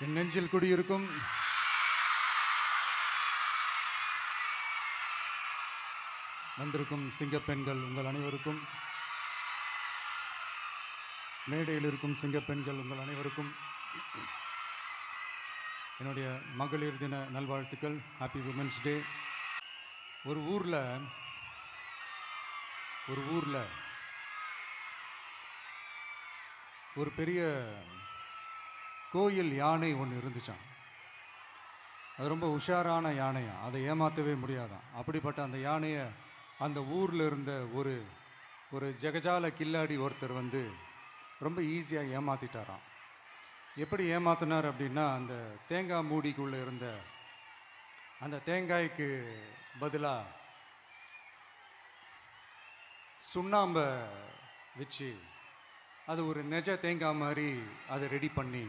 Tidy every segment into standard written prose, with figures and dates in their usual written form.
என் நெஞ்சில் குடியிருக்கும் வந்திருக்கும் சிங்கப்பெண்கள் உங்கள் அனைவருக்கும், மேடையில் இருக்கும் சிங்கப்பெண்கள் உங்கள் அனைவருக்கும் என்னுடைய மகளிர் தின நல்வாழ்த்துக்கள். Happy women's day. ஒரு ஊரில் ஒரு பெரிய கோயில் யானை ஒன்று இருந்துச்சான். அது ரொம்ப உஷாரான யானையா, அதை ஏமாற்றவே முடியாதான். அப்படிப்பட்ட அந்த யானையை அந்த ஊரில் இருந்த ஒரு ஜெகஜால கில்லாடி ஒருத்தர் வந்து ரொம்ப ஈஸியாக ஏமாற்றிட்டாராம். எப்படி ஏமாத்தினார் அப்படின்னா, அந்த தேங்காய் மூடிக்குள்ளே இருந்த அந்த தேங்காய்க்கு பதிலாக சுண்ணாம்பை வச்சு அது ஒரு நெஜ தேங்காய் மாதிரி அதை ரெடி பண்ணி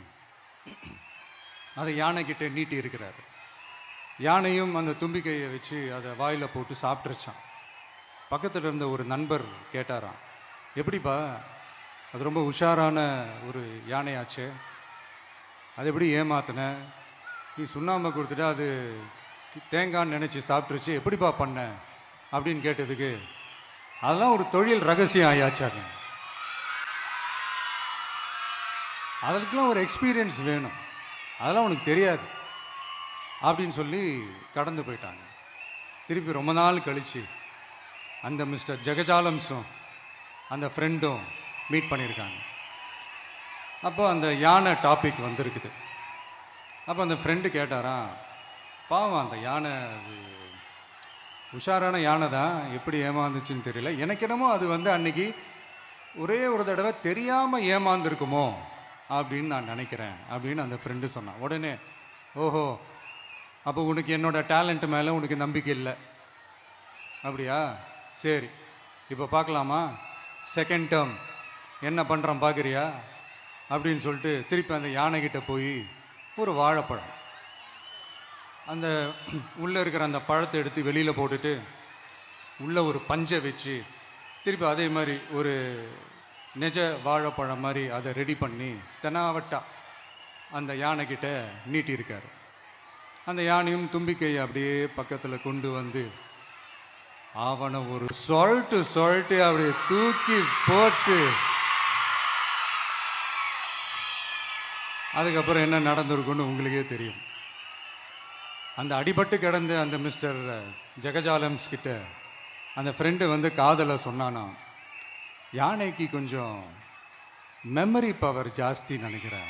அதை யானைக்கிட்ட நீட்டி இருக்கிறார். யானையும் அந்த தும்பிக்கையை வச்சு அதை வாயில் போட்டு சாப்பிட்ருச்சான். பக்கத்தில் இருந்த ஒரு நண்பர் கேட்டாராம், எப்படிப்பா, அது ரொம்ப உஷாரான ஒரு யானையாச்சே, அது எப்படி ஏமாத்தின? நீ சுண்ணாம்பை கொடுத்துட்டு அது தேங்காய்ன்னு நினச்சி சாப்பிட்ருச்சு, எப்படிப்பா பண்ண அப்படின்னு கேட்டதுக்கு, அதெல்லாம் ஒரு தொழில் ரகசியம் ஆயாச்சாங்க, அதற்கெல்லாம் ஒரு எக்ஸ்பீரியன்ஸ் வேணும், அதெல்லாம் உனக்கு தெரியாது அப்படின்னு சொல்லி கடந்து போயிட்டாங்க. திருப்பி ரொம்ப நாள் கழித்து அந்த மிஸ்டர் ஜெகஜாலம்ஸும் அந்த ஃப்ரெண்டும் மீட் பண்ணியிருக்காங்க. அப்போ அந்த யானை டாபிக் வந்திருக்குது. அப்போ அந்த ஃப்ரெண்டு கேட்டாராம், பாவம் அந்த யானை அது உஷாரான யானை தான், எப்படி ஏமாந்துச்சுன்னு தெரியல, எனக்கு என்னமோ அது வந்து அன்னைக்கு ஒரே ஒரு தடவை தெரியாமல் ஏமாந்துருக்குமோ அப்படின்னு நான் நினைக்கிறேன் அப்படின்னு அந்த ஃப்ரெண்டு சொன்னான். உடனே, ஓஹோ, அப்போ உனக்கு என்னோட டேலண்ட் மேலே உனக்கு நம்பிக்கை இல்லை அப்படியா, சரி இப்போ பார்க்கலாமா, செகண்ட் டேர்ம் என்ன பண்ணுறான் பார்க்குறியா அப்படின்னு சொல்லிட்டு திருப்பி அந்த யானைக்கிட்ட போய் ஒரு வாழைப்பழம், அந்த உள்ளே இருக்கிற அந்த பழத்தை எடுத்து வெளியில் போட்டுட்டு உள்ளே ஒரு பஞ்சை வச்சு திருப்பி அதே மாதிரி ஒரு நெஜ வாழைப்பழம் மாதிரி அதை ரெடி பண்ணி தெனாவட்டா அந்த யானைக்கிட்ட நீட்டியிருக்காரு. அந்த யானையும் தும்பிக்கையை அப்படியே பக்கத்தில் கொண்டு வந்து அவனை ஒரு சொல்லிட்டு அப்படியே தூக்கி போட்டு, அதுக்கப்புறம் என்ன நடந்திருக்குன்னு உங்களுக்கே தெரியும். அந்த அடிபட்டு கிடந்த அந்த மிஸ்டர் ஜெகஜாலம்ஸ் கிட்ட அந்த ஃப்ரெண்டு வந்து காதலை சொன்னானா, யானைக்கு கொஞ்சம் மெமரி பவர் ஜாஸ்தி நினைக்கிறேன்,